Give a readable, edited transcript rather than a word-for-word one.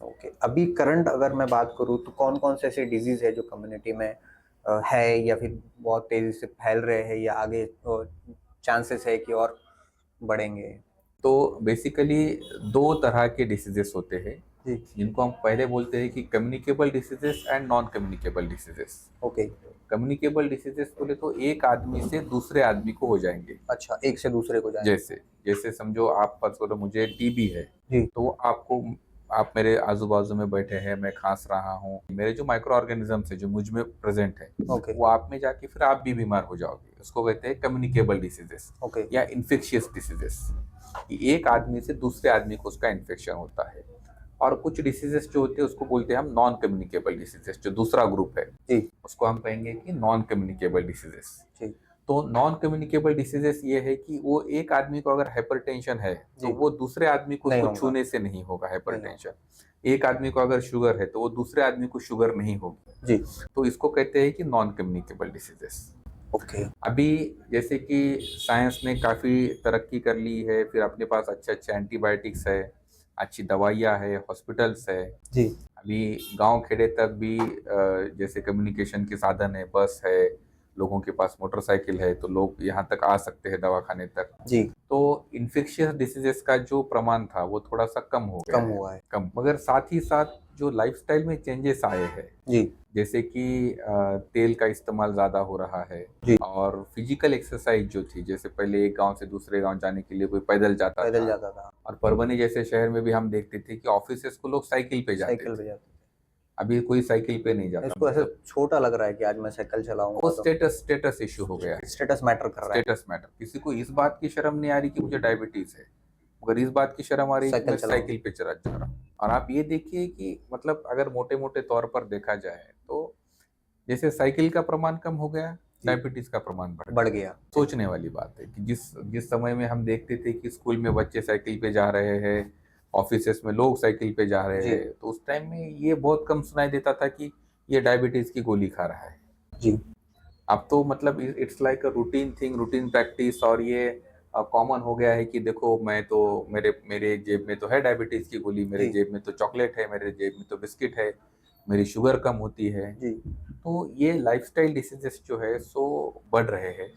Okay, अभी current अगर मैं बात करूँ तो कौन-कौन से ऐसे डिज़ीज़ है जो कम्युनिटी में है या फिर बहुत तेज़ी से फैल रहे हैं या आगे चांसेस है कि और बढ़ेंगे? तो बेसिकली दो तरह के डिसीजेस होते हैं, जी, जिनको हम पहले बोलते हैं कि communicable diseases and non communicable diseases. Okay. Communicable diseases बोले तो एक आदमी से दूसरे आदमी को हो जाएंगे। अच्छा, एक से दूसरे को जाएँ। जैसे जैसे समझो आप फर्ज करो मुझे टीबी है, जी, तो आपको, आप मेरे आजू बाजू में बैठे हैं, मैं खांस रहा हूँ, मेरे जो माइक्रो ऑर्गेनिजम्स है जो मुझ में प्रेजेंट है, ओके, वो आप में जाके फिर आप भी बीमार हो जाओगे। उसको कहते हैं कम्युनिकेबल डिसीजेस ओके, या इन्फेक्शियस डिसीजेस। एक आदमी से दूसरे आदमी को उसका इन्फेक्शन होता है। और कुछ डिसीजेस जो होते हैं उसको बोलते हैं हम नॉन कम्युनिकेबल डिसीजेस। जो दूसरा ग्रुप है जी, उसको हम कहेंगे कि नॉन कम्युनिकेबल डिसीजेस। जी, तो नॉन कम्युनिकेबल डिसीजेस ये है कि वो एक आदमी को अगर हाइपरटेंशन है तो जी, वो दूसरे आदमी को नहीं उसको होगा, छूने से नहीं होगा नहीं होगा। हाइपरटेंशन। एक आदमी को अगर शुगर है तो वो दूसरे आदमी को शुगर नहीं होगी। जी, तो इसको कहते हैं कि नॉन कम्युनिकेबल डिसीजेस। ओके, अभी जैसे कि साइंस ने काफ़ी तरक्की कर ली है, फिर अपने पास अच्छे अच्छे एंटीबायोटिक्स है, अच्छी दवाइयाँ है, हॉस्पिटल्स है। जी, अभी गांव खेड़े तक भी जैसे कम्युनिकेशन के साधन है, बस है, लोगों के पास मोटरसाइकिल है, तो लोग यहाँ तक आ सकते हैं दवाखाने तक। जी, तो इन्फेक्शियस डिसीजेस का जो प्रमाण था वो थोड़ा सा कम हो गया कम है। हुआ है। कम, मगर साथ ही साथ जो लाइफस्टाइल में चेंजेस आए हैं, जी, जैसे कि तेल का इस्तेमाल ज़्यादा हो रहा है, जी, और फिजिकल एक्सरसाइज जो थी, जैसे पहले एक गांव से दूसरे गांव जाने के लिए कोई पैदल जाता पैदल था। जाता था, और परभनी जैसे शहर में भी हम देखते थे कि ऑफिसेस को लोग साइकिल पे जाते साइकिल थे। पे जाते थे। अभी कोई साइकिल पे नहीं जाता, इसको ऐसे मतलब छोटा लग रहा है कि आज मैं साइकिल वो चलाऊँगा तो स्टेटस इश्यू हो गया है। स्टेटस मैटर कर रहा है, स्टेटस मैटर, किसी को इस बात की शर्म नहीं आ रही कि मुझे डायबिटीज है, मगर इस बात की शर्म आ रही है कि साइकिल मैं चलाऊँगा। साइकिल पे चला जा रहा हूँ। और आप ये देखिए कि मतलब अगर मोटे मोटे तौर पर देखा जाए तो जैसे साइकिल का प्रमाण कम हो गया, जी, डायबिटीज का प्रमाण बढ़ बढ़ गया। गया। जी, सोचने वाली बात है कि जिस जिस समय में हम देखते थे कि स्कूल में बच्चे साइकिल पे जा रहे हैं, ऑफिसेस में लोग साइकिल पे जा रहे जी, हैं, तो उस टाइम में ये बहुत कम सुनाई देता था कि ये डायबिटीज की गोली खा रहा है। जी, अब तो मतलब it's like a routine thing, routine practice. और ये कॉमन हो गया है कि देखो, मैं तो, मेरे मेरे जेब में तो है डायबिटीज की गोली, मेरे जी, जेब में तो चॉकलेट है, मेरे जेब में तो बिस्किट है, मेरी शुगर कम होती है। जी। तो ये लाइफस्टाइल डिसीजेस जो है सो बढ़ रहे हैं।